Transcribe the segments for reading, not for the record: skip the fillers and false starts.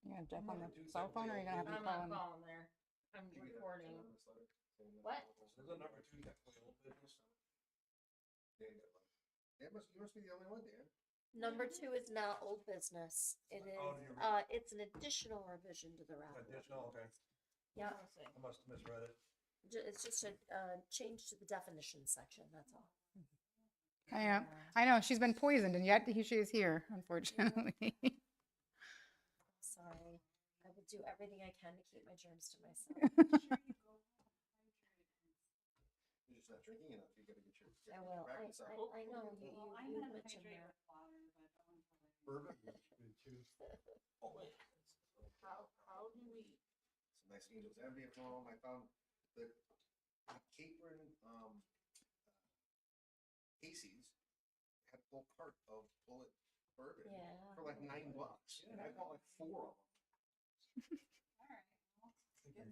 You gonna Jeff on the cell phone, or are you gonna have him I'm on phone? phone there. I'm recording. What? There's a number 2 technically old business. You must be the only one, Dan. Number 2 is not old business. It is, Oh, you're it's an additional revision to the raffle. additional, okay. Yeah, I must have misread it. it's just a, change to the definition section, that's all. I know, she's been poisoned, and yet she is here, unfortunately. Sorry. I will do everything I can to keep my germs to myself. You're just not drinking enough. You gotta get your I will. practice up. I know, you mentioned that. Bourbon? Too. Oh, wait. How do we? Some nice angels envy at home. I found the Capron, Casey's had a full cart of bullet bourbon Yeah. for like $9, and I bought like 4 of them.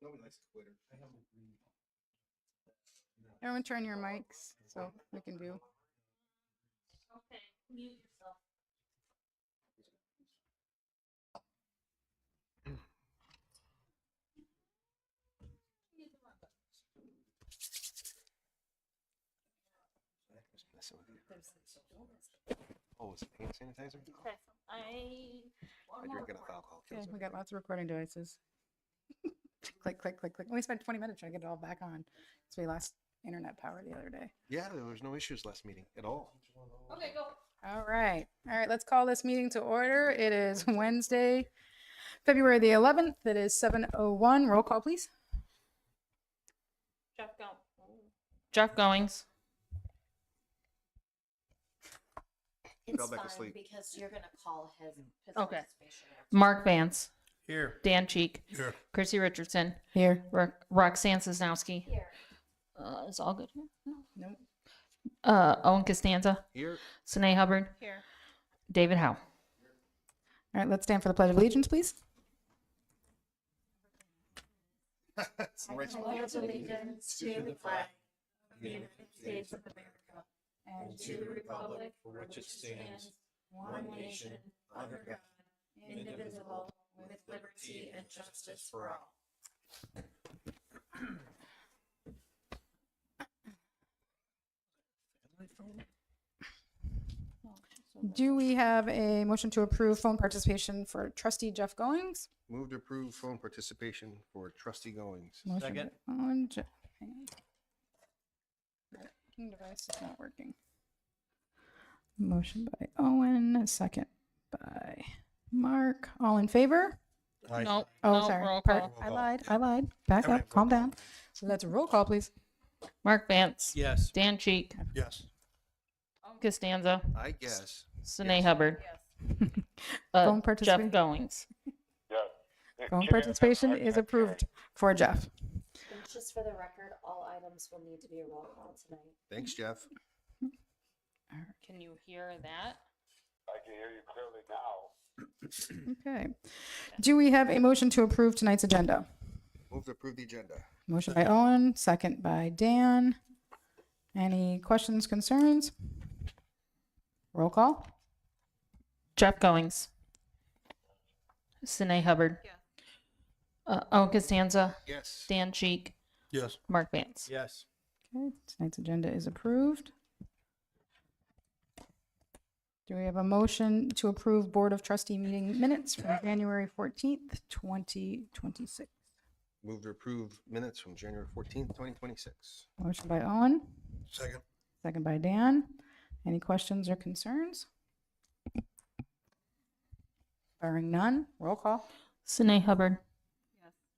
Nobody likes a quitter. Everyone turn your mics so we can do. Okay, mute yourself. Oh, is it hand sanitizer? Okay, I drink enough alcohol. Okay, Kills we it. got lots of recording devices. Click, click, click, click. We spent 20 minutes trying to get it all back on. So we lost internet power the other day. Yeah, there was no issues last meeting at all. okay, go. All right. All right, let's call this meeting to order. It is Wednesday, February the 11th. It is 7:01. Roll call, please. Jeff Goings. It's Fell back fine asleep. because you're gonna call his Okay. participation. Mark Vance. Here. Dan Cheek. Here. Chrissy Richardson. Here. Roxanne Sosnowski. Here. Is all good here? No. Nope. Owen Costanza. Here. Sine Hubbard. Here. David Howe. All right, let's stand for the Pledge of Allegiance, please. Pledge allegiance to the flag of the United States of America and to the republic for which it stands, one nation, under God, indivisible, with liberty and justice for all. Do we have a motion to approve phone participation for Trustee Jeff Goings? Move to approve phone participation for Trustee Goings. Motion Second. by Owen, hang on. My working device is not working. Motion by Owen, second by Mark. All in favor? Nope. Oh, no, sorry. roll Part- call. I lied. Back up, calm down. So that's a roll call, please. Mark Vance. Yes. Dan Cheek. Yes. Owen Costanza. I guess. Sine Yes. Hubbard. Phone Jeff participation. Goings. Phone participation is approved for Jeff. And just for the record, all items will need to be a roll call tonight. Thanks, Jeff. Can you hear that? I can hear you clearly now. Okay. Do we have a motion to approve tonight's agenda? Move to approve the agenda. Motion by Owen, second by Dan. Any questions, concerns? Roll call. Jeff Goings. Sine Hubbard. Owen Costanza. Yes. Dan Cheek. Yes. Mark Vance. Yes. Okay, tonight's agenda is approved. Do we have a motion to approve Board of Trustee meeting minutes from January 14th, 2026? Move to approve minutes from January 14th, 2026. Motion by Owen, Second. second by Dan. Any questions or concerns? Barring none, roll call. Sine Hubbard.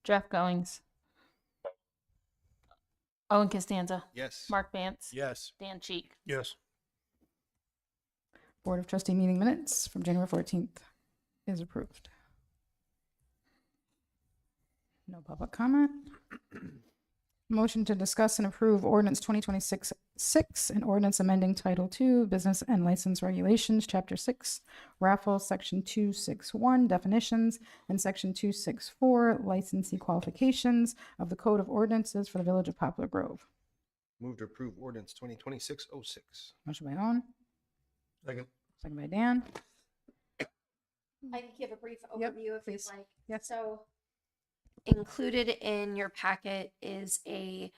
Jeff Goings. Owen Costanza. Yes. Mark Vance. Yes. Dan Cheek. Yes. Board of Trustee meeting minutes from January 14th is approved. No public comment. Motion to discuss and approve ordinance 2026-6, an ordinance amending Title II, Business and License Regulations, Chapter 6, raffles, Section 261, definitions, and Section 264, licensee qualifications of the Code of Ordinances for the Village of Poplar Grove. Move to approve ordinance 2026-06. Motion by Owen, Second. second by Dan. I can give a brief Yep, overview if you'd please. like. Yes. So included in your packet is a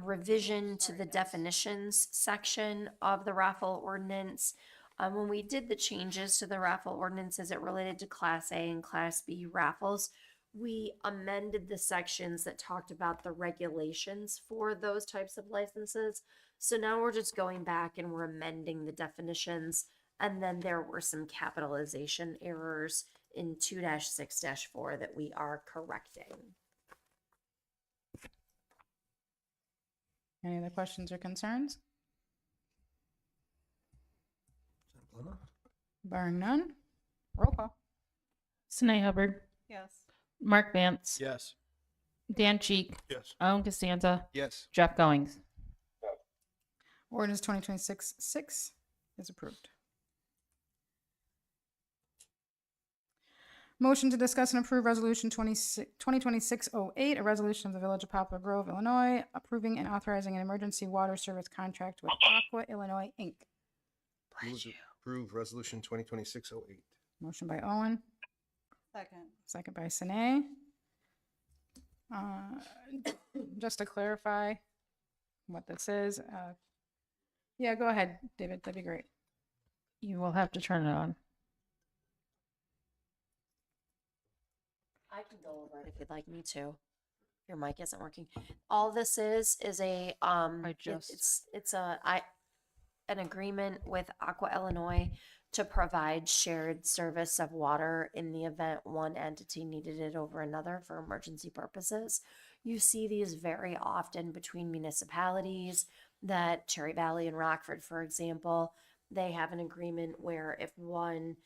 revision to the definitions section of the raffle ordinance. When we did the changes to the raffle ordinance as it related to Class A and Class B raffles, we amended the sections that talked about the regulations for those types of licenses. So now we're just going back and we're amending the definitions. And then there were some capitalization errors in 2-6-4 that we are correcting. Any other questions or concerns? Barring none, roll call. Sine Hubbard, Yes. Mark Vance, Yes. Dan Cheek, Yes. Owen Costanza, Yes. Jeff Goings. Ordinance 2026-6 is approved. Motion to discuss and approve Resolution 2026-08, a resolution of the Village of Poplar Grove, Illinois, approving and authorizing an emergency water service contract with Aqua Illinois, Inc. Move to approve resolution 2026-08. Motion by Owen, Second. second by Sine. Just to clarify what this is, yeah, go ahead, David, that'd be great. You will have to turn it on. I can go over it if you'd like me to. Your mic isn't working. All this is a it's an agreement with Aqua Illinois to provide shared service of water in the event one entity needed it over another for emergency purposes. You see these very often between municipalities, that Cherry Valley and Rockford, for example, they have an agreement where if one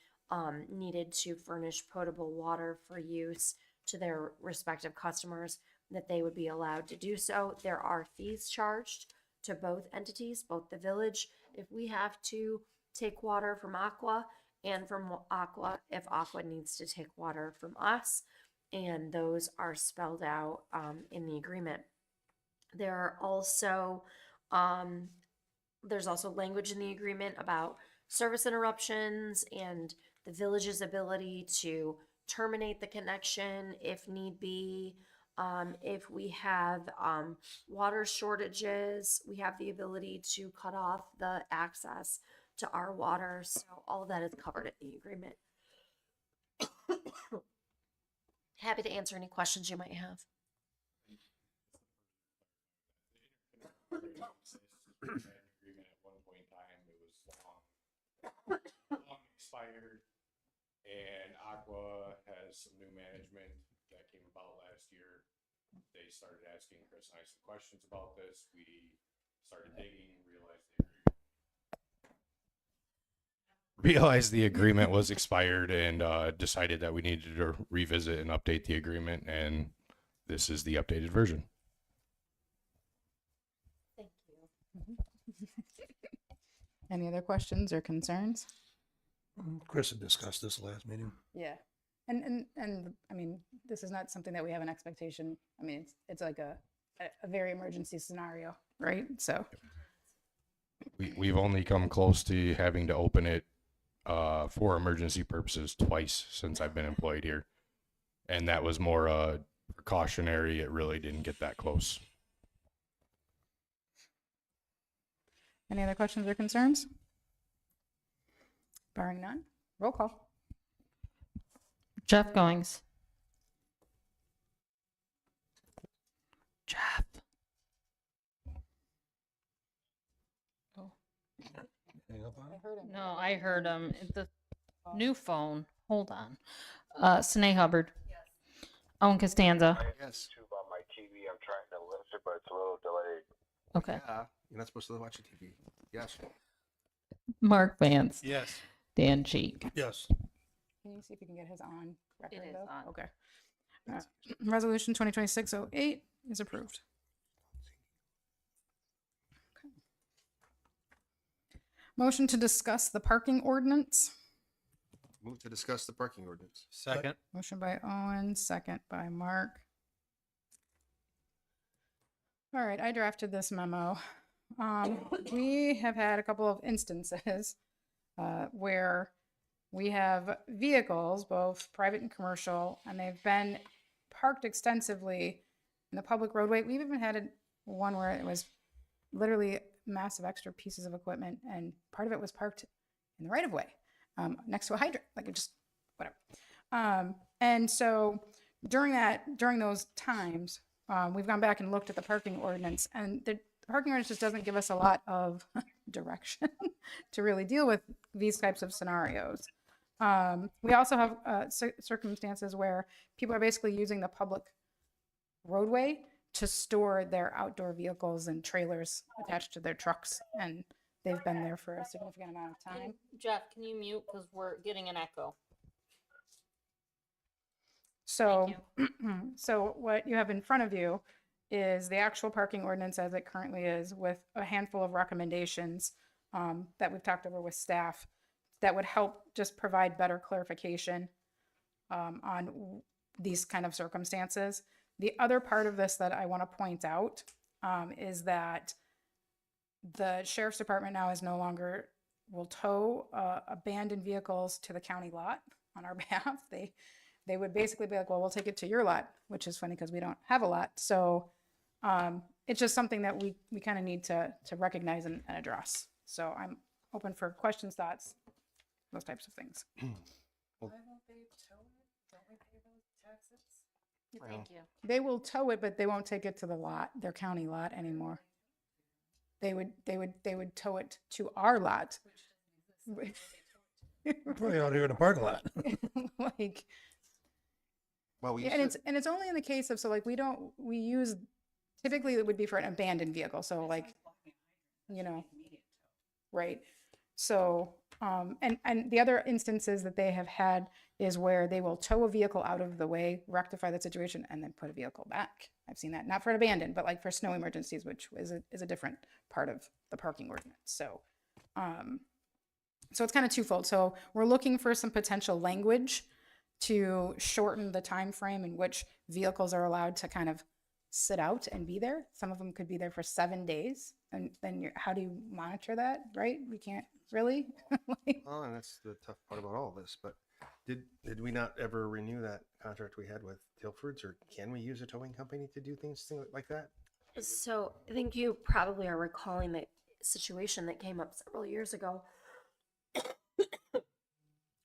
needed to furnish potable water for use to their respective customers, that they would be allowed to do so. There are fees charged to both entities, both the village, if we have to take water from Aqua, and from Aqua if Aqua needs to take water from us, and those are spelled out in the agreement. There are also there's also language in the agreement about service interruptions and the village's ability to terminate the connection if need be. If we have water shortages, we have the ability to cut off the access to our water. So all of that is covered in the agreement. Happy to answer any questions you might have. Agreement at one point in time, it was long expired, and Aqua has some new management that came about last year. They started asking Chris and I some questions about this. We started digging, realized the agreement was expired, and decided that we needed to revisit and update the agreement, and this is the updated version. Thank you. Any other questions or concerns? Chris had discussed this last meeting. Yeah. And I mean, this is not something that we have an expectation. I mean, it's like a very emergency scenario, right? So, We've only come close to having to open it for emergency purposes twice since I've been employed here. And that was more precautionary. It really didn't get that close. any other questions or concerns? Barring none, roll call. Jeff Goings. Jeff. Hang up on I it? heard him. No, I heard him. The new phone. Hold on. Sine Hubbard. Yes. Owen Costanza. Yes. YouTube on my TV. I'm trying to listen, but it's a little delayed. Okay. Yeah, you're not supposed to watch the TV. Yes. Mark Vance. Yes. Dan Cheek. Yes. Can you see if you can get his on record is though? on. Okay. Resolution 2026-08 is approved. Okay. Motion to discuss the parking ordinance. Move to discuss the parking ordinance. Second. Motion by Owen, second by Mark. All right, I drafted this memo. We have had a couple of instances where we have vehicles, both private and commercial, and they've been parked extensively in the public roadway. We've even had one where it was literally massive extra pieces of equipment, and part of it was parked in the right of way, next to a hydrant, like it just whatever. And so during those times, we've gone back and looked at the parking ordinance, and the parking ordinance just doesn't give us a lot of direction to really deal with these types of scenarios. We also have circumstances where people are basically using the public roadway to store their outdoor vehicles and trailers attached to their trucks, and they've been there for a significant amount of time. Jeff, can you mute because we're getting an echo? So, so what you have in front of you is the actual parking ordinance as it currently is, with a handful of recommendations that we've talked over with staff that would help just provide better clarification on these kind of circumstances. The other part of this that I want to point out is that the sheriff's department now is no longer will tow abandoned vehicles to the county lot on our behalf. They would basically be like, well, we'll take it to your lot, which is funny because we don't have a lot. So it's just something that we kind of need to recognize and address. So I'm open for questions, thoughts, those types of things. Thank you. They will tow it, but they won't take it to the lot, their county lot anymore. They would tow it to our lot. Probably out here in the parking lot. Like, Well, we yeah, and it's only in the case of, so like we use, typically it would be for an abandoned vehicle. So like, you know, right. So, and the other instances that they have had is where they will tow a vehicle out of the way, rectify that situation, and then put a vehicle back. I've seen that, not for an abandoned, but like for snow emergencies, which is a different part of the parking ordinance. So, so it's kind of twofold. So we're looking for some potential language to shorten the time frame in which vehicles are allowed to kind of sit out and be there. Some of them could be there for 7 days, and then how do you monitor that, right? We can't really. Oh, and that's the tough part about all this. But did we not ever renew that contract we had with Tilford's, or can we use a towing company to do things like that? So I think you probably are recalling the situation that came up several years ago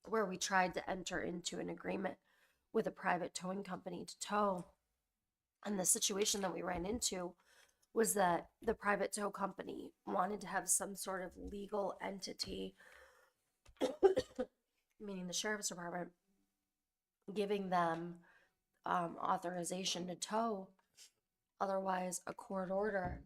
where we tried to enter into an agreement with a private towing company to tow. And the situation that we ran into was that the private tow company wanted to have some sort of legal entity, meaning the sheriff's department, giving them authorization to tow, otherwise a court order,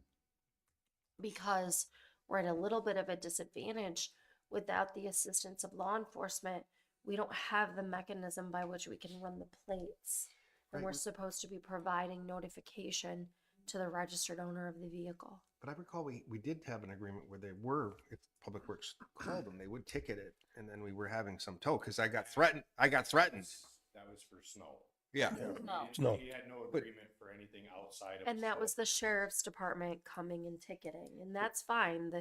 because we're at a little bit of a disadvantage. Without the assistance of law enforcement, we don't have the mechanism by which we can run the plates. And Right. we're supposed to be providing notification to the registered owner of the vehicle. But I recall we did have an agreement where they were, if Public Works called them, they would ticket it, and then we were having some tow because I got threatened. That was for snow. Yeah. No. No. He had no But- agreement for anything outside of. And that snow. was the sheriff's department coming and ticketing, and that's fine.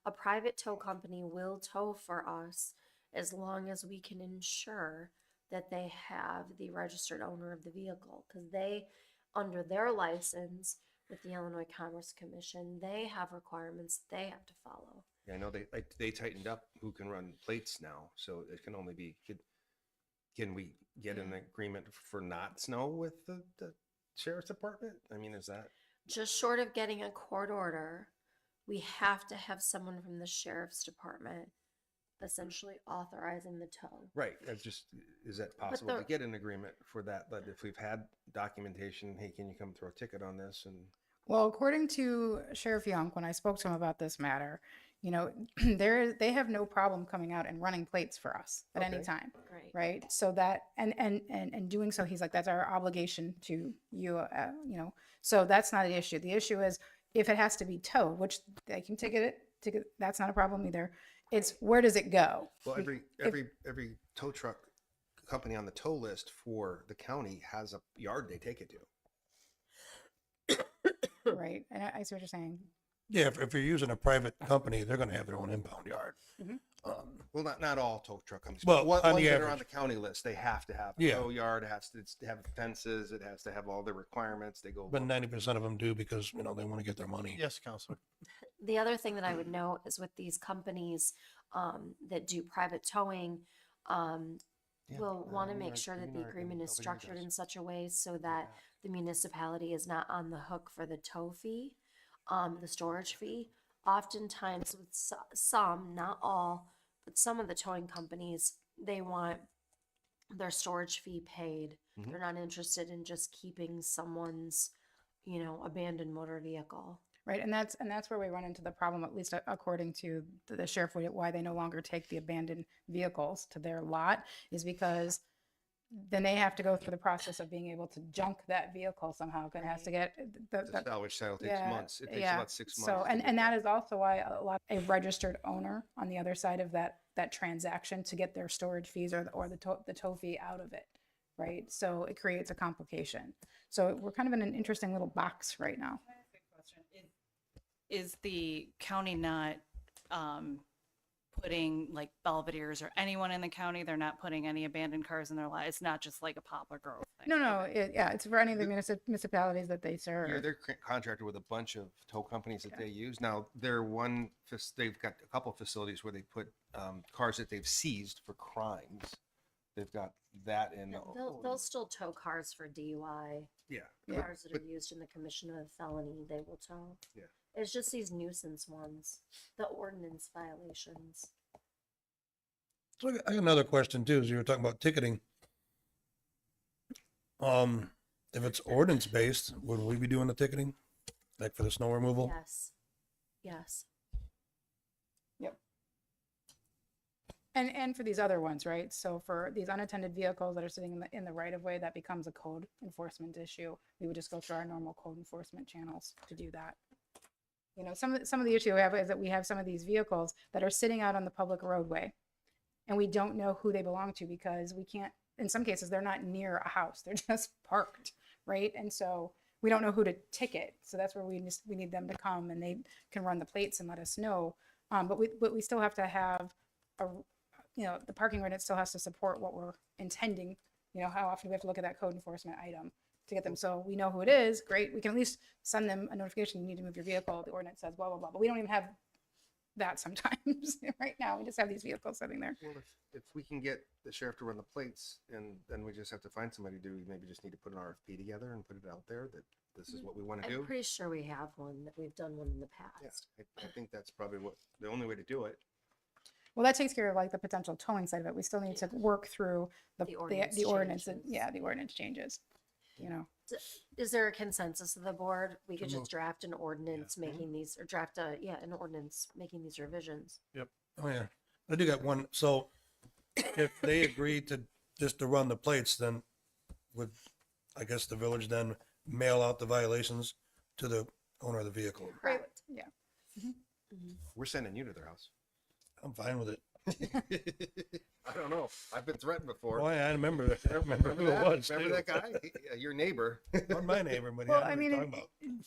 A private tow company will tow for us as long as we can ensure that they have the registered owner of the vehicle, because they, under their license with the Illinois Commerce Commission, they have requirements they have to follow. Yeah, I know they tightened up who can run plates now, so it can only be. Can we get an agreement for not snow with the sheriff's department? I mean, is that? Just short of getting a court order, we have to have someone from the sheriff's department essentially authorizing the tow. Right. Is that possible the- to get an agreement for that? But if we've had documentation, hey, can you come throw a ticket on this? And Well, according to Sheriff Young, when I spoke to him about this matter, you know, they have no problem coming out and running plates for us at any Okay. time, Great. right? So that and doing so, he's like, that's our obligation to you, you know. So that's not the issue. The issue is if it has to be towed, which they can ticket it. That's not a problem either. It's where does it go? well, every tow truck company on the tow list for the county has a yard they take it to. Right. And I see what you're saying. Yeah, if you're using a private company, they're gonna have their own impound yard. Mhm. Well, not all tow truck companies. Well, But what on ones the that are on the average. county list, they have to have a Yeah. tow yard, it has to have fences, it has to have all the requirements, they go. But 90% of them do because, you know, they want to get their money. Yes, Counselor. The other thing that I would note is with these companies that do private towing, Yeah, we'll want to you make are- sure that you the are- agreement is nobody structured does. in such a way so that the municipality is not on the hook for the tow fee, the storage fee. Oftentimes with some, not all, but some of the towing companies, they want their storage fee paid. Mhm. They're not interested in just keeping someone's, abandoned motor vehicle. Right, and that's where we run into the problem, at least according to the sheriff, why they no longer take the abandoned vehicles to their lot is because then they have to go through the process of being able to junk that vehicle somehow. It has to get The the salvage sale takes yeah, months. It takes yeah. about 6 months. So, to and get that is also why a registered owner on the other side of that transaction to get their storage fees or the tow fee out of it, right? So it creates a complication. So we're kind of in an interesting little box right now. Is the county not putting like Belvedere's or anyone in the county? They're not putting any abandoned cars in their lot. It's not just like a Poplar Grove thing. No, yeah, it's for any of the municipalities that they Yeah, serve. they're contracted with a bunch of tow companies that they use. Now, they've got a couple of facilities where they put cars that they've seized for crimes. They've got that in. They'll still tow cars for DUI. Yeah. Yeah. Cars that are used in the commission of a felony, they will tow. Yeah. It's just these nuisance ones, the ordinance violations. So I got another question too, as you were talking about ticketing. If it's ordinance based, would we be doing the ticketing? Like for the snow removal? Yes. Yes. And for these other ones, right? So for these unattended vehicles that are sitting in the right of way, that becomes a code enforcement issue. We would just go through our normal code enforcement channels to do that. You know, some of the issue we have is that we have some of these vehicles that are sitting out on the public roadway, and we don't know who they belong to because we can't. In some cases, they're not near a house; they're just parked, right? And so we don't know who to ticket. So that's where we need them to come, and they can run the plates and let us know. But we still have to have the parking ordinance still has to support what we're intending. You know, how often do we have to look at that code enforcement item to get them? So we know who it is. Great. We can at least send them a notification. You need to move your vehicle. The ordinance says blah, blah, blah. But we don't even have that sometimes right now. We just have these vehicles sitting there. Well, if we can get the sheriff to run the plates, and then we just have to find somebody to do, we maybe just need to put an RFP together and put it out there that this is what we want to I'm do. pretty sure we have one, that we've done one in the Yeah, past. I think that's probably the only way to do it. Well, that takes care of like the potential towing side of it. We still need to work through the ordinance changes. the ordinance changes. You know, Is there a consensus of the board? We could just draft an ordinance making these, or draft an ordinance making these revisions. Oh, yeah. I do got one. So if they agree to just to run the plates, then would, I guess, the village then mail out the violations to the owner of the vehicle? Correct. yeah. We're sending you to their house. I'm fine with it. I don't know. I've been threatened before. Boy, I remember who it was. Remember that guy? Your neighbor. Not my neighbor, but Well, yeah, I I mean, talking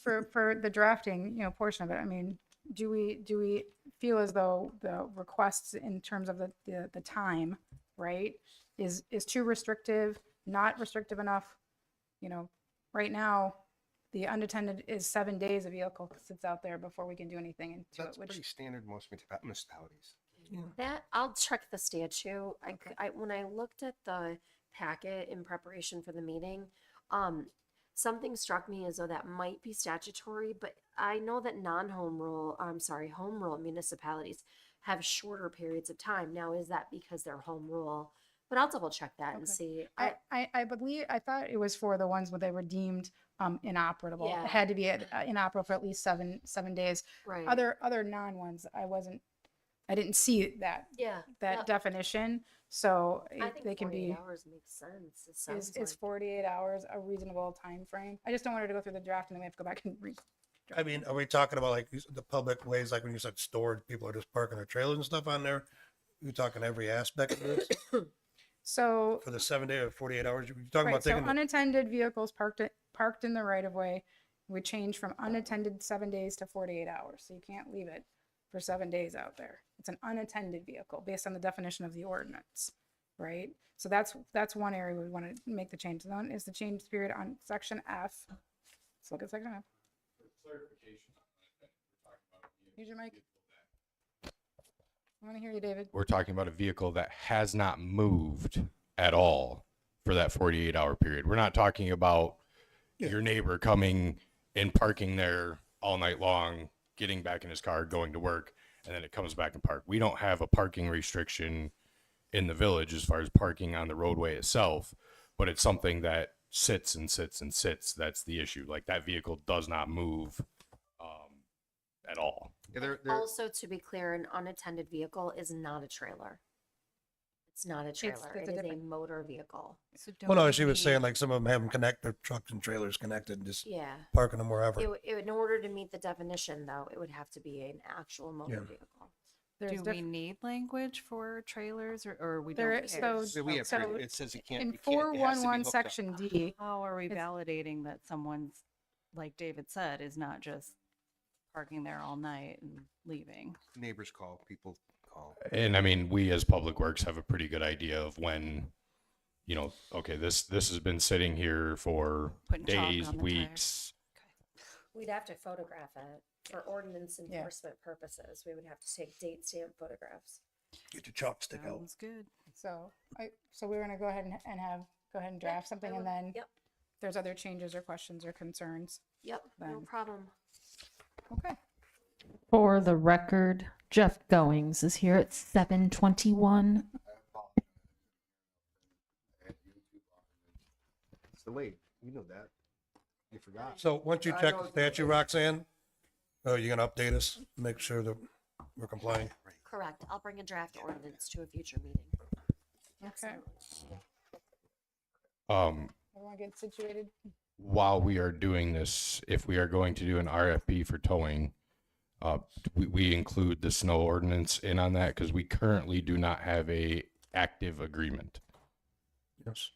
about. for the drafting, portion of it, I mean, do we feel as though the requests in terms of the time, right, is too restrictive, not restrictive enough? Right now, the unattended is 7 days a vehicle sits out there before we can do anything into That's it, which pretty standard most municipalities. That, I'll check the statute. When I looked at the packet in preparation for the meeting, something struck me as though that might be statutory, but I know that home rule municipalities have shorter periods of time. Now, is that because they're home rule? But I'll double check that and Okay. see. I thought it was for the ones where they were deemed inoperable. Yeah. It had to be inoperable for at least seven days. Right. Other non ones, I didn't see that Yeah. that definition. So I think they can 48 be. hours makes sense. It sounds Is like. 48 hours a reasonable time frame? I just don't want her to go through the draft and then we have to go back and read. I mean, are we talking about like the public ways, like when you said storage, people are just parking their trailers and stuff on there? You talking every aspect of this So, for the 7 day or 48 hours? You're talking right, about so taking the, unattended vehicles parked in the right of way We change from unattended 7 days to 48 hours. So you can't leave it for 7 days out there. It's an unattended vehicle based on the definition of the ordinance, right? So that's one area we want to make the change. One is the change period on section F. Let's look at section F. For clarification on that, we're talking about. Use your mic. I want to hear you, David. We're talking about a vehicle that has not moved at all for that 48-hour period. We're not talking about your neighbor coming and parking there all night long, getting back in his car, going to work, and then it comes back and park. We don't have a parking restriction in the village as far as parking on the roadway itself, but it's something that sits and sits and sits. That's the issue. Like, that vehicle does not move at all. Yeah, they're, Also, to be clear, an unattended vehicle is not a trailer. It's not a trailer. it's It a is a different- motor vehicle. So Well, no, don't she was we- saying like some of them have them connect their trucks and trailers connected and just Yeah. parking them wherever. In order to meet the definition, though, it would have to be an actual motor Yeah. vehicle. There's Do we need language for trailers or we There don't is- care? so- we have, so it says it can't. in it can't- it has to be 411 hooked up. section D, How are we It's- validating that someone's, like David said, is not just parking there all night and leaving? Neighbors call, people call. And I mean, we as Public Works have a pretty good idea of when, you know, okay, this has been sitting here for Putting chalk days, on the weeks. We'd have to photograph it for ordinance enforcement purposes. We would have to take date stamp photographs. Get your chopstick out. Sounds good. so we're gonna go ahead and draft something, and then Yep. if there's other changes or questions or concerns. Yep, no Then- problem. Okay. For the record, Jeff Goings is here at 7:21. It's delayed. You know that. You forgot. So once you I check know the it's statute, Roxanne, you're gonna update us, make sure that we're complying. Correct. I'll bring a draft ordinance to a future meeting. Okay. Everyone get situated. While we are doing this, if we are going to do an RFP for towing, we include the snow ordinance in on that because we currently do not have a active agreement. Yes.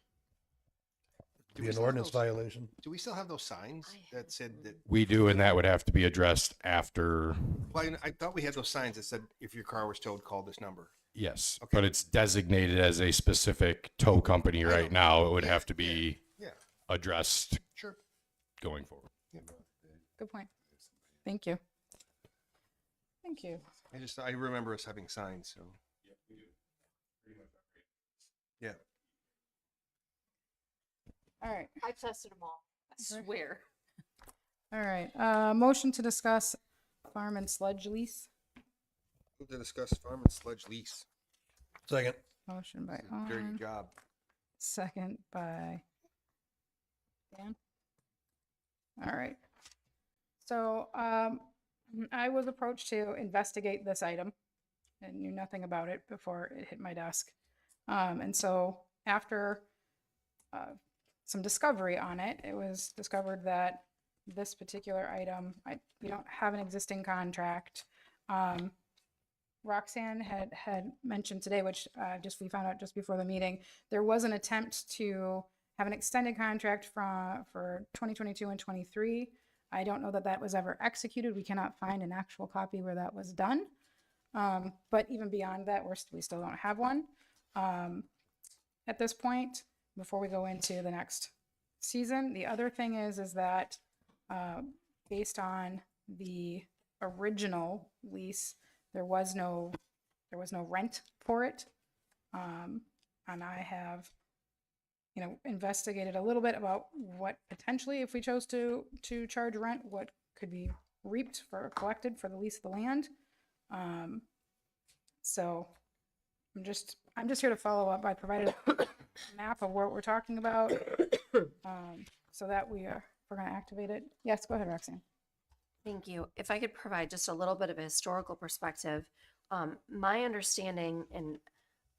Do Be we an still have ordinance those- violation. Do we still have those signs that said that? We do, and that would have to be addressed after, Well, I thought we had those signs that said if your car was towed, call this number. yes, Okay. but it's designated as a specific tow company I right know. now. It would Yeah, have to be Yeah, addressed sure. going forward. Yeah. Good point. Thank you. Thank you. I remember us having signs, so. Yeah. All right. I tested them all. I swear. All right. Motion to discuss farm and sludge lease. Move to discuss farm and sludge lease. Second. Motion by Very On, good job. second by Dan. All right. So, I was approached to investigate this item and knew nothing about it before it hit my desk. And so after some discovery on it, it was discovered that this particular item, we don't have an existing contract. Roxanne had mentioned today, which we found out just before the meeting, there was an attempt to have an extended contract for 2022 and 23. I don't know that that was ever executed. We cannot find an actual copy where that was done. But even beyond that, we still don't have one at this point before we go into the next season. The other thing is that based on the original lease, there was no rent for it. And I have, investigated a little bit about what potentially, if we chose to charge rent, what could be reaped or collected for the lease of the land. So I'm just here to follow up. I provided a map of what we're talking about, so that we're going to activate it. Yes, go ahead, Roxanne. Thank you. If I could provide just a little bit of a historical perspective, my understanding, and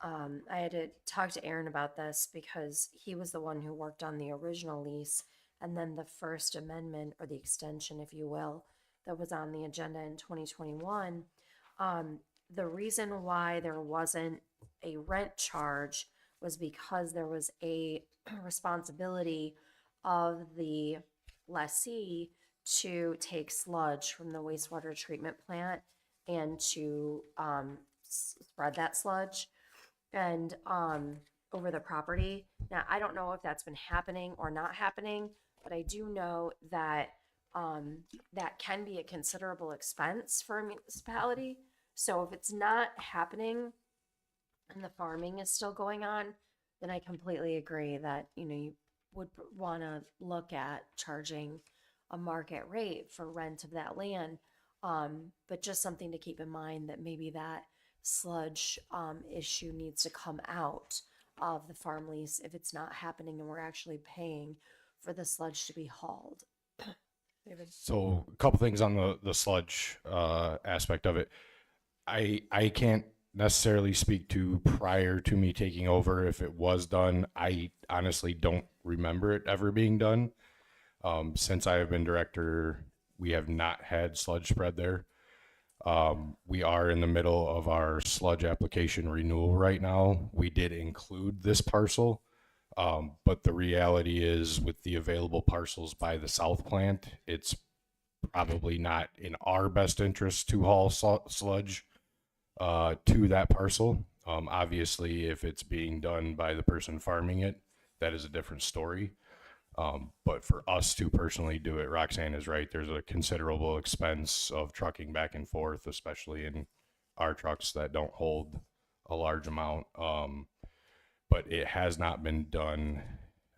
I had to talk to Aaron about this because he was the one who worked on the original lease and then the first amendment, or the extension, if you will, that was on the agenda in 2021. The reason why there wasn't a rent charge was because there was a responsibility of the lessee to take sludge from the wastewater treatment plant and to spread that sludge and over the property. Now, I don't know if that's been happening or not happening, but I do know that that can be a considerable expense for a municipality. So if it's not happening and the farming is still going on, then I completely agree that, you would want to look at charging a market rate for rent of that land. But just something to keep in mind that maybe that sludge issue needs to come out of the farm lease if it's not happening and we're actually paying for the sludge to be hauled. So a couple things on the sludge aspect of it. I can't necessarily speak to prior to me taking over if it was done. I honestly don't remember it ever being done. Since I have been director, we have not had sludge spread there. We are in the middle of our sludge application renewal right now. We did include this parcel, but the reality is with the available parcels by the south plant, it's probably not in our best interest to haul sludge to that parcel. Obviously, if it's being done by the person farming it, that is a different story. But for us to personally do it, Roxanne is right. There's a considerable expense of trucking back and forth, especially in our trucks that don't hold a large amount. But it has not been done,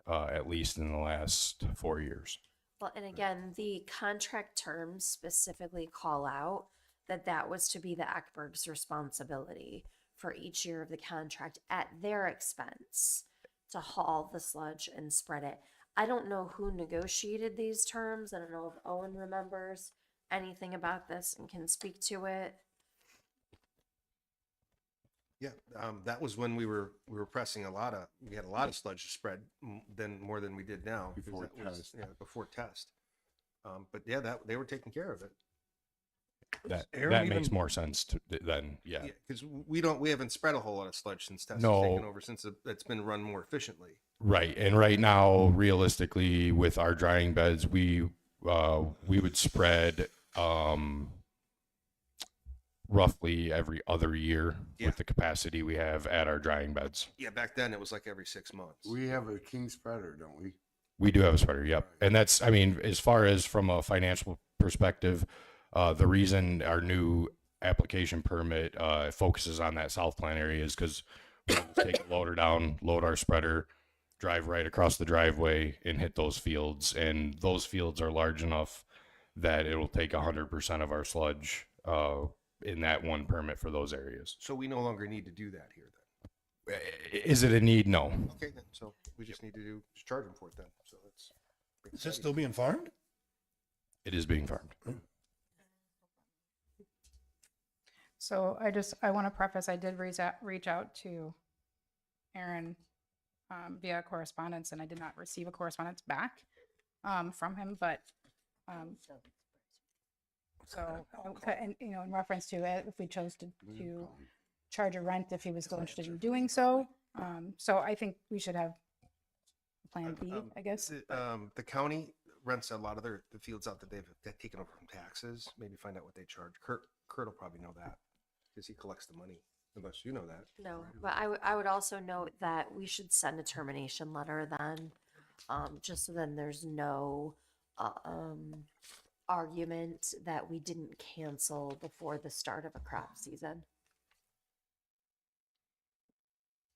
at least in the last 4 years. Well, and again, the contract terms specifically call out that that was to be the Eckberg's responsibility for each year of the contract at their expense to haul the sludge and spread it. I don't know who negotiated these terms. I don't know if Owen remembers anything about this and can speak to it. Yeah, that was when we were pressing we had a lot of sludge to spread more than we did now. because Before that was- test. Yeah, before test. But yeah, they were taking care of it. That Aaron makes even- more sense then, yeah. Because we haven't spread a whole lot of sludge since test No. has taken over, since it's been run more efficiently. Right. And right now, realistically, with our drying beds, we would spread roughly every other year Yeah. with the capacity we have at our drying beds. Yeah, back then it was like every 6 months. We have a king spreader, don't we? We do have a spreader, yep. And that's, I mean, as far as from a financial perspective, the reason our new application permit focuses on that south plant area is because we just take a loader down, load our spreader, drive right across the driveway and hit those fields. And those fields are large enough that it will take 100% of our sludge in that one permit for those areas. So we no longer need to do that here then. Is it a need? No. Okay, then, so we just need to just charge them for it then. So that's. Is this still being farmed? It is being farmed. So I want to preface, I did reach out to Aaron via correspondence, and I did not receive a correspondence back from him, but so, and in reference to it, if we chose to charge a rent, if he was still interested in doing so. So I think we should have plan B, I guess. The county rents a lot of the fields out that they've taken over from taxes. Maybe find out what they charge. Kurt will probably know that because he collects the money, unless you know that. No, but I would also note that we should send a termination letter then, just so then there's no argument that we didn't cancel before the start of a crop season.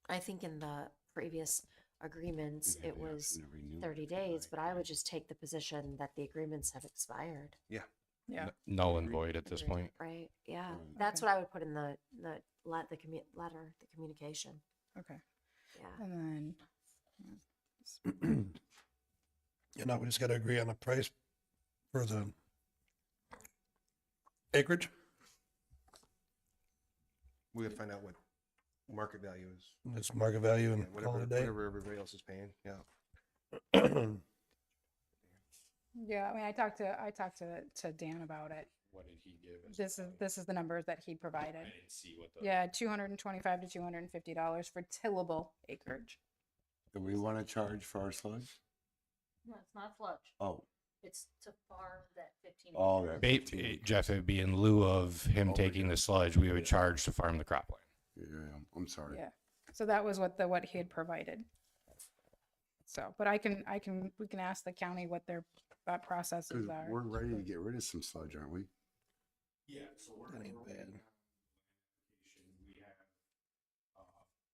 I think in the previous agreements, it was 30 days, but I would just take the position that the agreements have expired. Yeah. Yeah. Null and void at this point. Right, yeah, that's what I would put in the communication, Okay. yeah. And You know, we just gotta agree on a price for the acreage. We gotta find out what market value is. It's market value and Yeah, call it a day. whatever everybody else is paying. Yeah. yeah, I mean, I talked to Dan about it. What did he give? This is the numbers that he provided. I didn't see what the. Yeah, $225 to $250 for tillable acreage. Do we want to charge for our sludge? No, it's not sludge. Oh, It's to farm that 15. Oh, that Ba- 15. Jeff, it'd be in lieu of him Oh, taking yeah. the sludge, we would charge to farm the cropland. Yeah, I'm sorry. Yeah. So that was what he had provided. So, but we can ask the county what their thought Because processes are. we're ready to get rid of some sludge, aren't we? Yeah, so we're. That ain't we're bad. waiting on application. We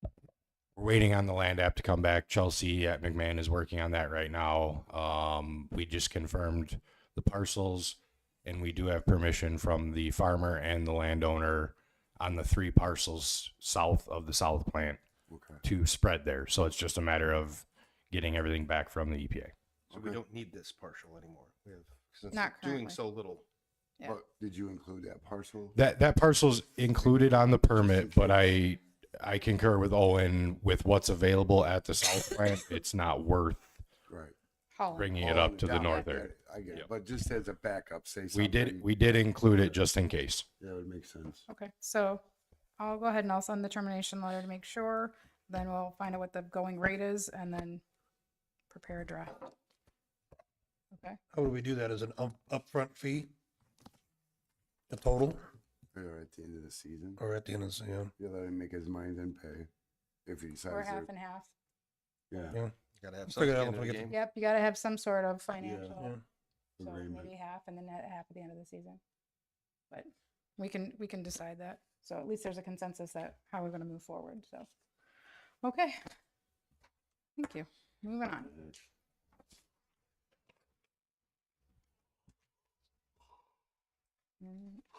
have, We're waiting on the land app to come back. Chelsea at McMahon is working on that right now. We just confirmed the parcels, and we do have permission from the farmer and the landowner on the 3 parcels south of the south plant Okay. to spread there. So it's just a matter of getting everything back from the EPA. So we don't need this partial anymore. We have, since Not it's doing currently. so little. Yeah. But did you include that parcel? That parcel's included on the permit, but I concur with Owen with what's available at the south plant. It's not worth Right. Hauling. bringing it up to the Down, north I get area. it, I get it. Yep. But just as a backup, say something. We did include it just in case. That would make sense. Okay, so I'll go ahead and I'll send the termination letter to make sure. Then we'll find out what the going rate is and then prepare a draft. Okay, How would we do that? As an upfront fee? A total Or at the end of the season. or at the end of the, yeah? You let him make his money, then pay. If he or decides half to. and half. Yeah. Yeah. Gotta have Figure something that at out the end when of we the get game. Yep, you gotta have some sort of financial, Yeah. so Agreement. maybe half and then net half at the end of the season. But we can decide that. So at least there's a consensus that how we're gonna move forward, so. Okay. Thank you. Moving on.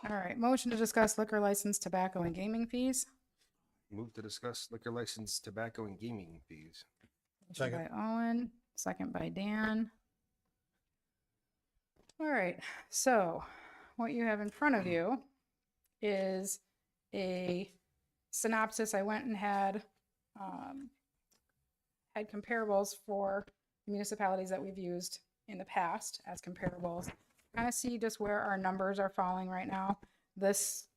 All right, motion to discuss liquor license, tobacco and gaming fees. Move to discuss liquor license, tobacco and gaming fees. Motion Second. by Owen, second by Dan. All right, so what you have in front of you is a synopsis. I went and had comparables for municipalities that we've used in the past as comparables. Kind of see just where our numbers are falling right now. These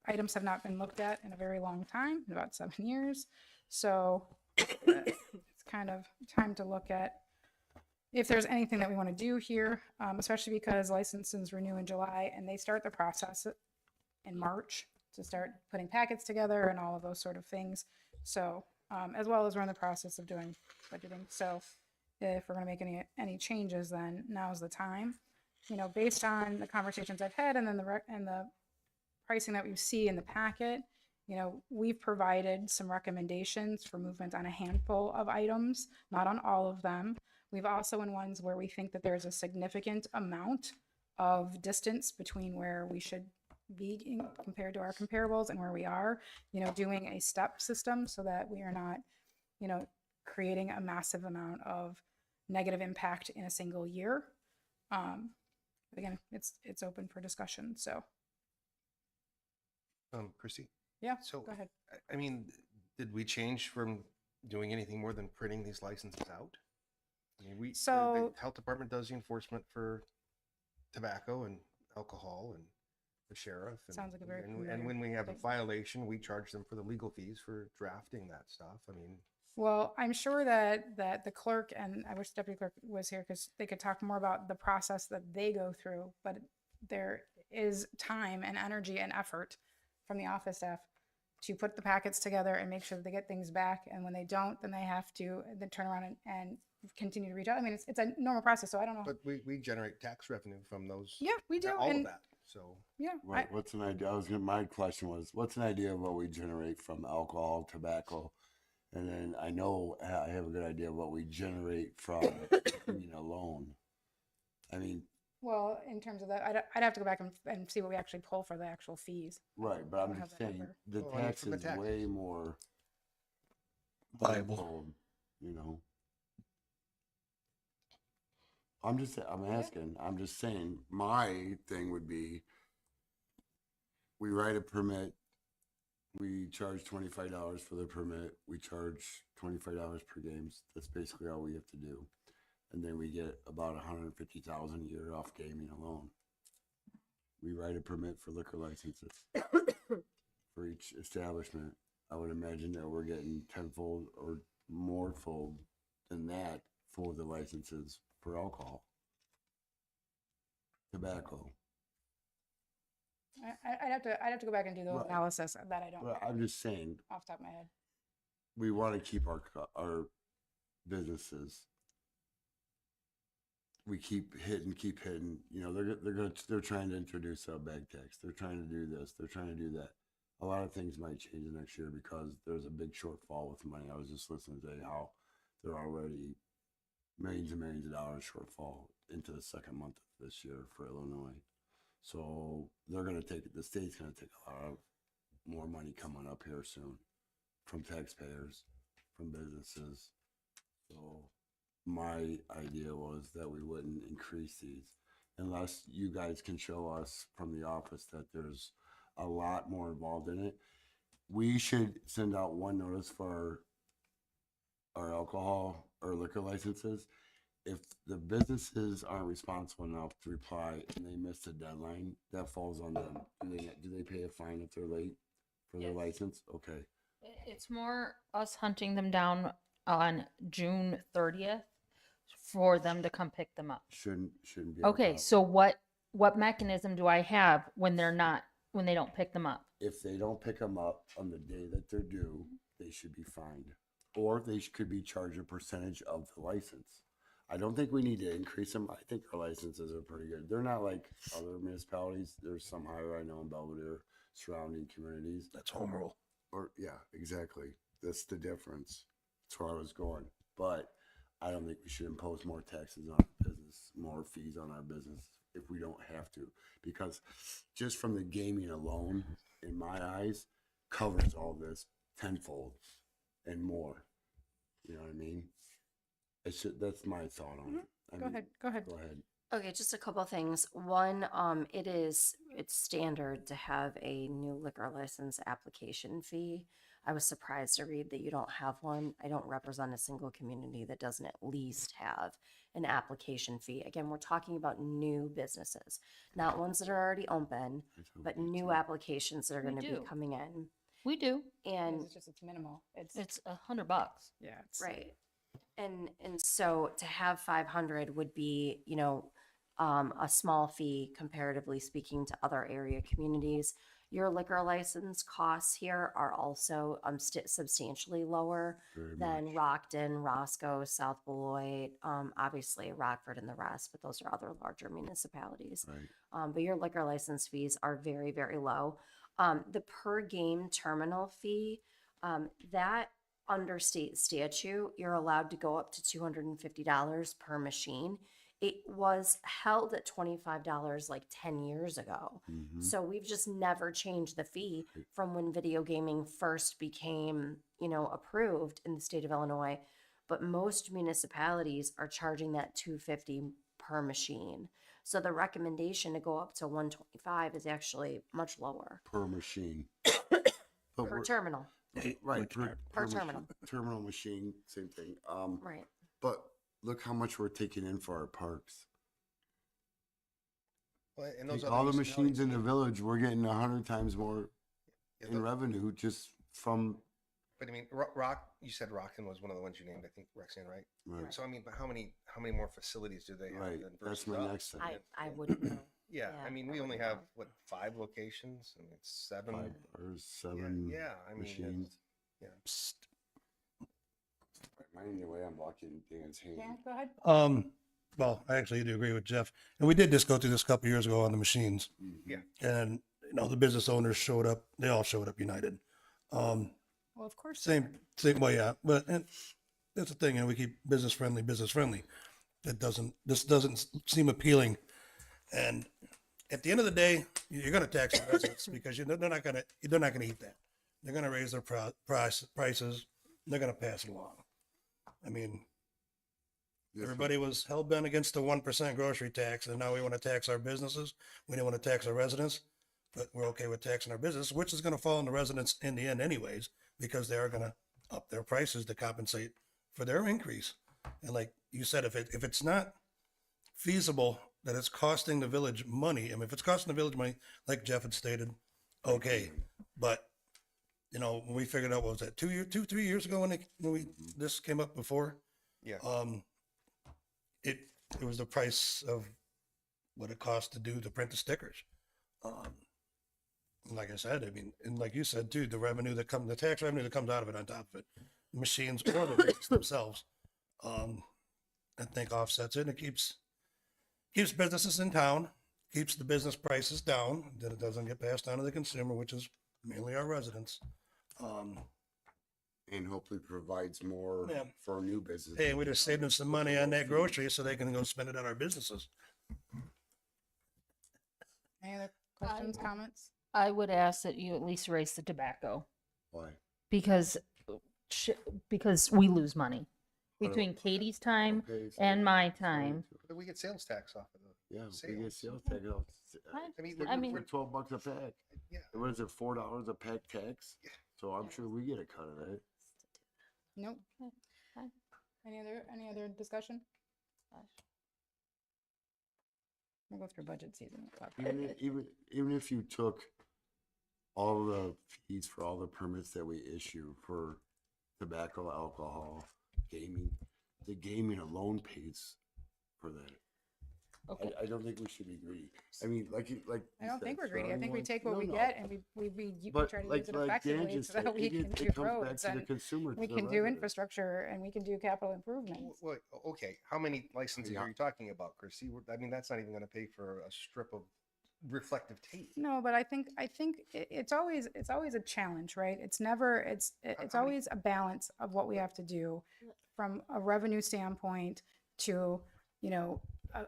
items have not been looked at in a very long time, in about 7 years. So it's kind of time to look at if there's anything that we want to do here, especially because licenses renew in July and they start the process in March to start putting packets together and all of those sort of things. So, as well as we're in the process of doing budgeting. So if we're going to make any changes, then now's the time. You know, based on the conversations I've had and then the pricing that we see in the packet, you know, we've provided some recommendations for movement on a handful of items, not on all of them. We've also in ones where we think that there's a significant amount of distance between where we should be compared to our comparables and where we are, you know, doing a step system so that we are not, you know, creating a massive amount of negative impact in a single year. But again, it's open for discussion. So Chrissy, yeah, so go ahead. I mean, did we change from doing anything more than printing these licenses out? I mean, So- the health department does the enforcement for tobacco and alcohol, and the sheriff. And, Sounds like a very and familiar when we have a thing. violation, we charge them for the legal fees for drafting that stuff. I mean, Well, I'm sure that the clerk, and I wish deputy clerk was here because they could talk more about the process that they go through, but there is time and energy and effort from the office staff to put the packets together and make sure that they get things back. And when they don't, then they have to then turn around and continue to reach out. I mean, it's a normal process, so I don't know. but we generate tax revenue from those. Yeah, we do. All of And that. So yeah, Right. What's an idea? My question was, what's an idea of what we generate from alcohol, tobacco? And then I know I have a good idea of what we generate from cleaning alone. I mean, well, in terms of that, I'd have to go back and see what we actually pull for the actual fees. right, but I I'm don't just have that saying number. the Well, I mean, tax from the is taxes. way more Viable. tenfold, you know. I'm asking, I'm just saying, my thing would be, we write a permit, we charge $25 for the permit, we charge $25 per games. That's basically all we have to do. And then we get about 150,000 a year off gaming alone. We write a permit for liquor licenses for each establishment. I would imagine that we're getting tenfold or more fold than that for the licenses for alcohol. tobacco. I'd have to go back and do the Right. analysis that I don't But I'm just saying, off the top of my head. we want to keep our businesses. We keep hitting. You know, they're trying to introduce a bag tax. They're trying to do this. They're trying to do that. A lot of things might change next year because there's a big shortfall with money. I was just listening today how they're already millions and millions of dollars shortfall into the second month of this year for Illinois. So the state's going to take a lot of more money coming up here soon from taxpayers, from businesses. So my idea was that we wouldn't increase these unless you guys can show us from the office that there's a lot more involved in it. We should send out one notice for our alcohol or liquor licenses. If the businesses aren't responsible enough to reply and they miss the deadline, that falls on them. Do they pay a fine if they're late for their license? Okay. It's more us hunting them down on June 30th for them to come pick them up. Shouldn't be. a Okay, problem. so what mechanism do I have when they don't pick them up? If they don't pick them up on the day that they're due, they should be fined. Or they could be charged a percentage of the license. I don't think we need to increase them. I think our licenses are pretty good. They're not like other municipalities. There's some higher, I know, in Belvedere, surrounding communities. That's home rule. Or, yeah, exactly. That's the difference. That's where I was going. But I don't think we should impose more taxes on our business, more fees on our business if we don't have to. Because just from the gaming alone, in my eyes, covers all this tenfold and more. You know what I mean? That's my thought on it. I Go mean, ahead. Go ahead. Go ahead. Okay, just a couple of things. One, it's standard to have a new liquor license application fee. I was surprised to read that you don't have one. I don't represent a single community that doesn't at least have an application fee. Again, we're talking about new businesses, not ones that are already open, but new applications that are We going to do. be coming in. We do. And It's minimal. It's It's $100. yeah. It's right. And so to have 500 would be, a small fee comparatively speaking to other area communities. Your liquor license costs here are also substantially lower Very than much. Rockton, Roscoe, South Beloit, obviously Rockford and the rest, but those are other larger municipalities. Right. But your liquor license fees are very, very low. The per game terminal fee, that under state statute, you're allowed to go up to $250 per machine. It was held at $25 like 10 years ago. Mhm. So we've just never changed the fee from when video gaming first became, approved in the state of Illinois. But most municipalities are charging that $250 per machine. So the recommendation to go up to $125 is actually much lower Per machine. But per we're- terminal. Right. Per terminal. machine. Terminal machine, same thing. Right. But look how much we're taking in for our parks. Well, and those Take other all the municipalities- machines in the village, we're getting 100 times more Yeah, in revenue just from. But I mean, you said Rockton was one of the ones you named, I think, Rexanne, right? Right. So I mean, but how many more facilities do they have? Right, than that's versus my us? next thing. I wouldn't know. Yeah, Yeah, I mean, I we only wouldn't have, know. what, 5 locations? And it's 7. 5 or 7 Yeah, I mean, machines. yeah. Mind the way I'm blocking Dan's hand. Dan, go ahead. Well, I actually do agree with Jeff. And we did just go through this a couple years ago on the machines. Yeah. And, the business owners showed up. They all showed up united. Well, of course. Same, well, yeah, but and that's the thing, and we keep business friendly. This doesn't seem appealing. And at the end of the day, you're going to tax the residents because they're not going to eat that. They're going to raise their prices. They're going to pass it along. I mean, everybody was hell bent against the 1% grocery tax, and now we want to tax our businesses. We don't want to tax our residents, but we're okay with taxing our business, which is going to fall on the residents in the end anyways, because they are going to up their prices to compensate for their increase. And like you said, if it's not feasible that it's costing the village money, I mean, if it's costing the village money, like Jeff had stated, okay. But, when we figured out, what was that, 3 years ago when this came up before? Yeah. It was the price of what it costs to print the stickers. Like I said, I mean, and like you said too, the tax revenue that comes out of it on top of it, machines or the rates themselves, I think offsets it, and it keeps businesses in town, keeps the business prices down, that it doesn't get passed on to the consumer, which is mainly our residents. And hopefully provides more Yeah. for new business. Hey, we just saved them some money on that grocery so they can go spend it on our businesses. Any other questions, comments? I would ask that you at least raise the tobacco Why? because because we lose money between Katie's time Okay, so and my it's fine time. too. But we get sales tax off of the Yeah, we get sales. sales tax off. I mean, I mean- we're $12 a pack. Yeah. What is it, $4 a pack tax? Yeah. So I'm sure we get a cut of that. Nope. Fine. Any other discussion? We'll go through budget season. We'll talk about it. Even if you took all the fees for all the permits that we issue for tobacco, alcohol, gaming, the gaming alone pays for that. Okay. I don't think we should be greedy. I mean, like I don't think said, we're greedy. I Charlie think we wants- take what no, we no. get and we But try to like use it Dan effectively just so said, that we can it do comes back roads to the and consumer. to we the can do resident. infrastructure and we can do capital improvements. Well, okay, how many licenses Yeah. are you talking about, Chrissy? I mean, that's not even gonna pay for a strip of reflective tape. No, but I think it's always a challenge, right? It's never it's how many- always a balance of what we have to do from a revenue standpoint to, you know,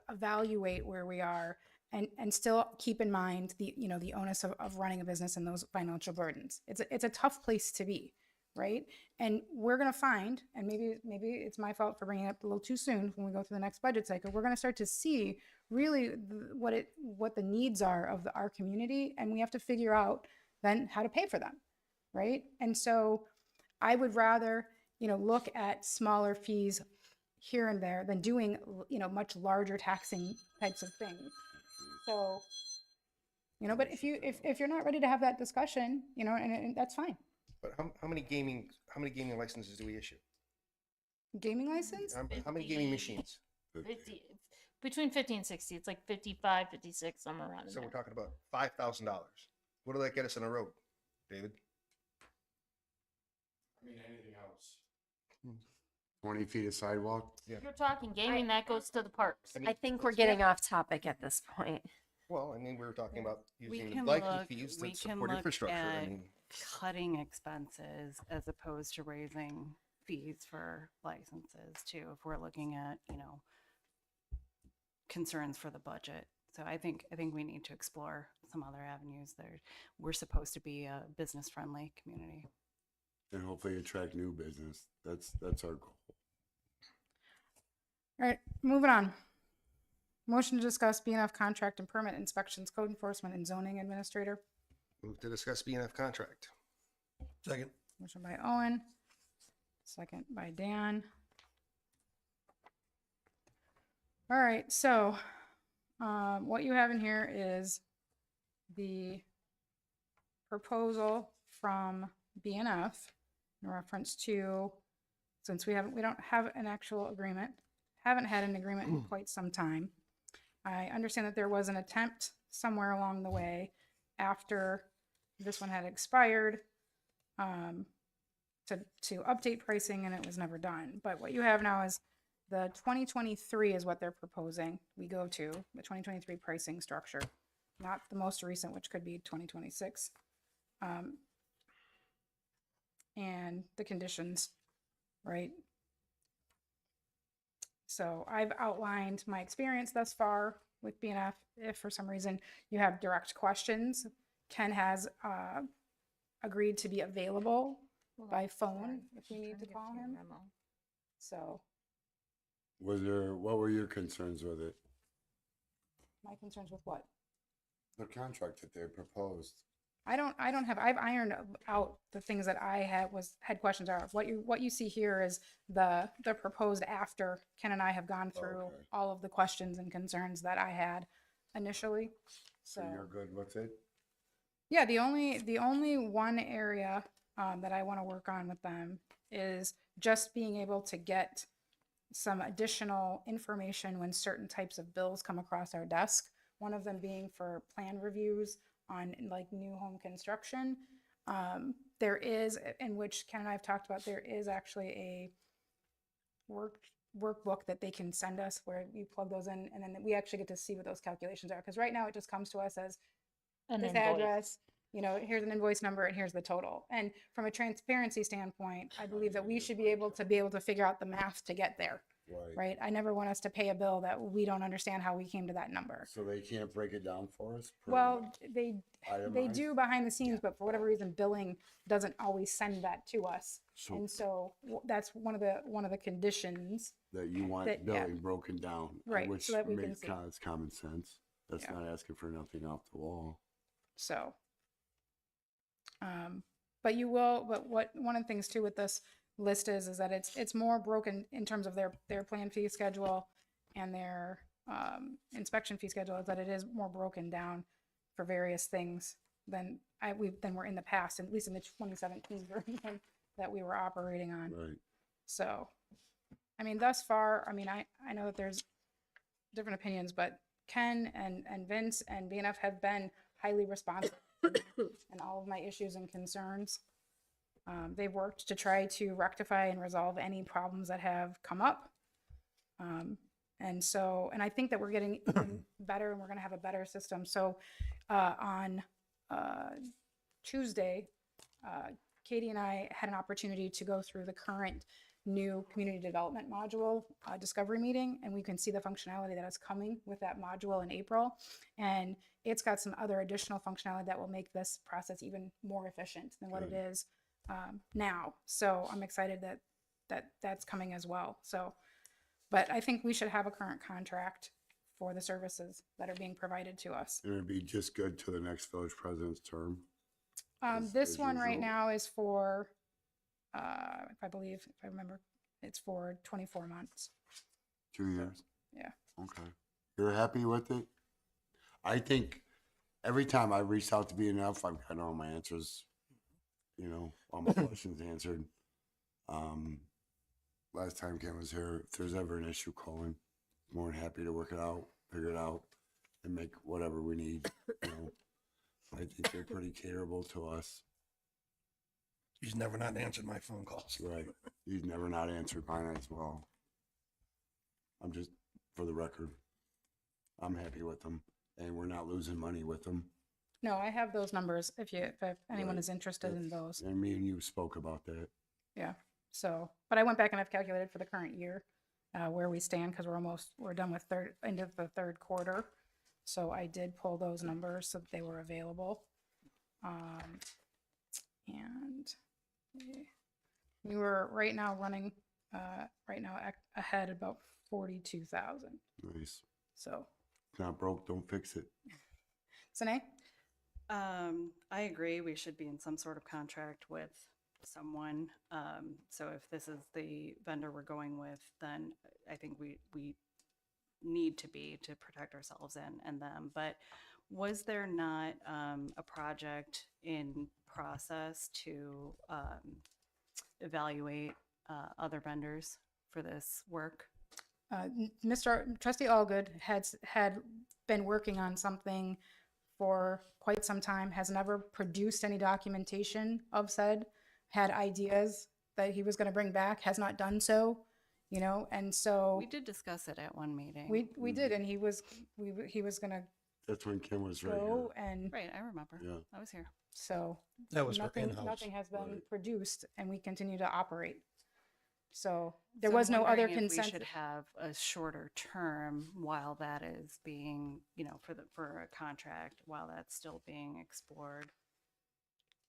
evaluate where we are and still keep in mind the, you know, the onus of running a business and those financial burdens. It's a tough place to be, right? And we're going to find, and maybe it's my fault for bringing it up a little too soon when we go through the next budget cycle, we're going to start to see really what the needs are of our community, and we have to figure out then how to pay for them, right? And so I would rather, you know, look at smaller fees here and there than doing, you know, much larger taxing types of things. So, you know, but if you're not ready to have that discussion, you know, and that's fine. But how many gaming licenses do we issue? Gaming license? How many gaming machines? 50, between 50 and 60. It's like 55, 56, somewhere around in So we're there. talking about $5,000. What will that get us on a road, David? I mean, anything else. 20 feet of sidewalk. If you're talking gaming, that goes to the parks. I mean, I think we're getting off topic at this point. Well, I mean, we were talking about We using the can blanket look, fees we to can support look infrastructure. I at mean, cutting expenses as opposed to raising fees for licenses too, if we're looking at, you know, concerns for the budget. So I think we need to explore some other avenues there. We're supposed to be a business friendly community. And hopefully attract new business. That's our goal. All right, moving on. Motion to discuss BNF contract and permit inspections, code enforcement and zoning administrator. move to discuss BNF contract. Second. Motion by Owen, second by Dan. All right, so what you have in here is the proposal from BNF in reference to, since we don't have an actual agreement, haven't had an agreement in quite some time. I understand that there was an attempt somewhere along the way after this one had expired to update pricing, and it was never done. But what you have now is the 2023 is what they're proposing. We go to the 2023 pricing structure, not the most recent, which could be 2026. And the conditions, right? So I've outlined my experience thus far with BNF. If for some reason you have direct questions, Ken has agreed to be available by phone if we need to call him. So What were your concerns with it? my concerns with what? The contract that they proposed. I've ironed out the things that I had questions out of. What you see here is the proposed after Ken and I have gone through Okay. all of the questions and concerns that I had initially. So you're good with it? Yeah, the only one area that I want to work on with them is just being able to get some additional information when certain types of bills come across our desk one of them being for plan reviews on like new home construction. There is, in which Ken and I have talked about, there is actually a workbook that they can send us where you plug those in, and then we actually get to see what those calculations are. Because right now it just comes to us as An this invoice. address, you know, here's an invoice number and here's the total. And from a transparency standpoint, I believe that we should be able to figure out the math to get there, right? I never want us to pay a bill that we don't understand how we came to that number. So they can't break it down for us? per Well, they itemized? do behind the scenes, but for whatever reason, billing doesn't always send that to us. So And so that's one of the conditions. that you want that- yeah. billing broken down. Right, Which so that we can makes see. it's common sense. That's Yeah. not asking for nothing off the wall. So, but one of the things too with this list is that it's more broken in terms of their plan fee schedule and their inspection fee schedule, is that it is more broken down for various things than we're in the past, at least in the 2017 version that we were operating on. Right. So, I mean, thus far, I mean, I know that there's different opinions, but Ken and Vince and BNF have been highly responsive and all of my issues and concerns. They've worked to try to rectify and resolve any problems that have come up. And I think that we're getting even better, and we're going to have a better system. So on Tuesday, Katie and I had an opportunity to go through the current new community development module discovery meeting, and we can see the functionality that is coming with that module in April. And it's got some other additional functionality that will make this process even more efficient than what it is now. So I'm excited that's coming as well. So, but I think we should have a current contract for the services that are being provided to us. And it'd be just good to the next village president's term. This as one right usual. now is for, if I remember, it's for 24 months. 2 years. Yeah. Okay. You're happy with it? I think every time I reached out to BNF, I've gotten all my answers, all my questions answered. Last time Ken was here, if there's ever an issue, call him. More than happy to work it out, figure it out, and make whatever we need. I think they're pretty caterable to us. He's never not answered my phone calls. Right. He's never not answered mine as well. I'm just, for the record, I'm happy with them, and we're not losing money with them. No, I have those numbers if anyone Right. is interested in those. And me and you spoke about that. Yeah. So, but I went back and I've calculated for the current year where we stand, because we're done with end of the third quarter. So I did pull those numbers so that they were available. And we were right now running ahead about 42,000. Nice. So, It's not broke, don't fix it. Sine? I agree. We should be in some sort of contract with someone. So if this is the vendor we're going with, then I think we need to be to protect ourselves and them. But was there not a project in process to evaluate other vendors for this work? Mr. Trustee Allgood had been working on something for quite some time, has never produced any documentation of said, had ideas that he was going to bring back, has not done so, and so We did discuss it at one meeting. we did, and he was going to That's when Ken was right go, here. and Right, I remember. Yeah. I was here. so That was for nothing in-house. has been Right. produced, and we continue to operate. So there So was I'm no other wondering if consent. We should have a shorter term while that is being, for a contract, while that's still being explored.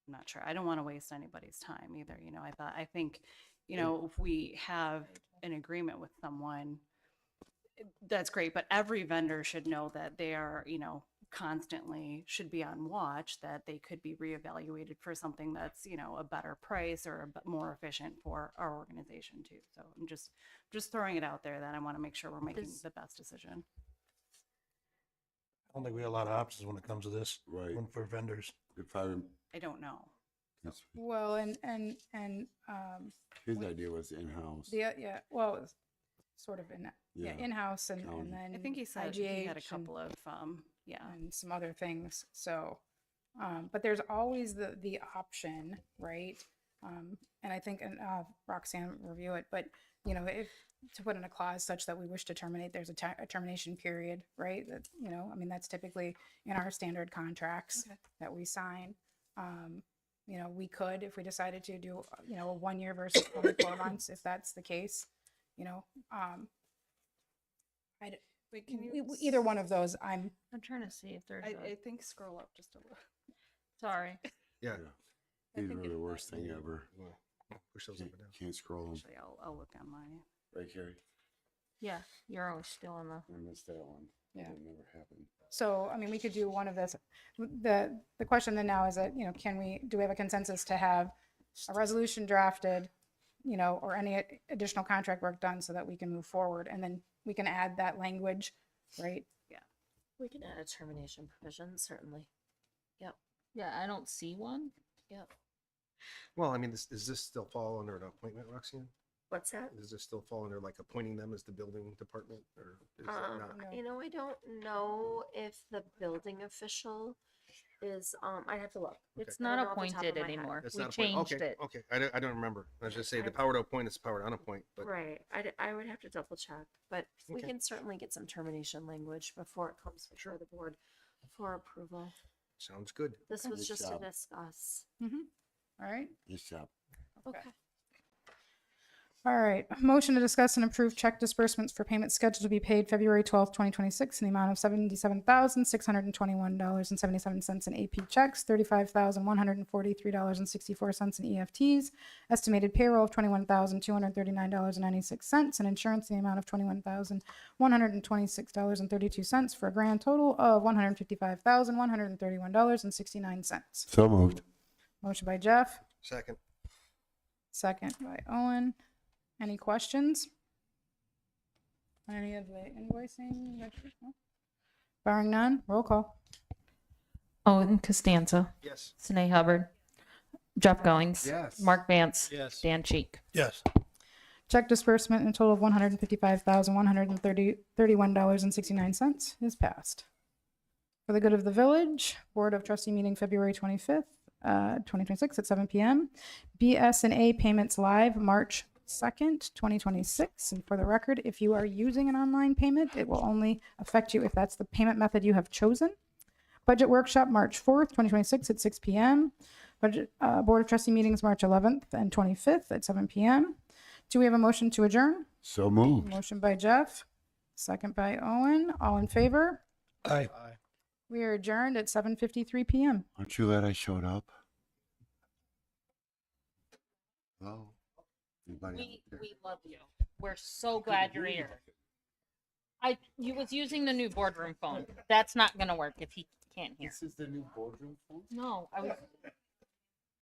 I'm not sure. I don't want to waste anybody's time either. I think, if we have an agreement with someone, that's great, but every vendor should know that they are, constantly should be on watch, that they could be reevaluated for something that's, a better price or a bit more efficient for our organization too. So I'm just throwing it out there that I want to make sure we're making the best decision. I don't think we have a lot of options when it comes to this. Right. For vendors. If I, I don't know. that's- Well, and his idea was in-house. well, it was sort of in Yeah. in-house and County. then I think he said he had a IGH and- couple of, Yeah. and some other things. So, but there's always the option, right? And I think, and Roxanne review it, but you know, if to put in a clause such that we wish to terminate, there's a termination period, right? That, you know, I mean, that's typically in our standard contracts that we sign. You know, we could, if we decided to do, you know, a 1 year versus 24 months, if that's the case, you know, Wait, can you? either one of those, I'm trying to see if there's I think scroll up just a little. sorry. Yeah. I These think are if the worst that- thing ever. You wanna Push those up and down. Can't scroll them. Actually, I'll look on mine. Right, Carrie? Yeah, you're always still in the. I missed that one. Yeah. That never happened. So, I mean, we could do one of this. The question then now is that, you know, do we have a consensus to have a resolution drafted, you know, or any additional contract work done so that we can move forward? And then we can add that language, right? We can add a termination provision, certainly. Yeah, I don't see one. Yep. Well, I mean, does this still fall under an appointment, Roxanne? What's that? Does this still fall under like appointing them as the building department or is it not? No. You know, I don't know if the building official is, I'd have to look. It's I don't not know off the top appointed of my head. anymore. It's We not appointed. changed Okay, it. okay. I don't remember. I was just say the I- power to appoint is the power to unappoint, but Right, I would have to double check, but we Okay. can certainly get some termination language before it comes before the board for approval. sounds good. This Okay. was Good just to job. discuss. All right. Nice job. Okay. All right. Motion to discuss and approve check disbursements for payment scheduled to be paid February 12th, 2026 in the amount of $77,621.77 in AP checks, $35,143.64 in EFTs, estimated payroll of $21,239.96, and insurance in the amount of $21,126.32 for a grand total of $155,131.69. So moved. Motion by Jeff, Second. second by Owen. Any questions? On any of the invoicing? No? Barring none, roll call. Owen Costanza, Yes. Sine Hubbard, Jeff Goings, Yes. Mark Vance, Yes. Dan Cheek. Yes. Check disbursement in a total of $155,131.69 is passed. For the good of the village, Board of Trustee meeting February 25th, 2026 at 7 p.m. BS&A payments live March 2nd, 2026. And for the record, if you are using an online payment, it will only affect you if that's the payment method you have chosen. Budget workshop March 4th, 2026 at 6 p.m. Budget Board of Trustee meetings March 11th and 25th at 7 p.m. Do we have a motion to adjourn? So moved. Motion by Jeff, second by Owen. All in favor? Aye. We are adjourned at 7:53 p.m. Aren't you glad I showed up? Hello? Anybody out there? We love you. We're so glad you're here. He was using the new boardroom phone. That's not gonna work if he can't hear. This is the new boardroom phone? No, I was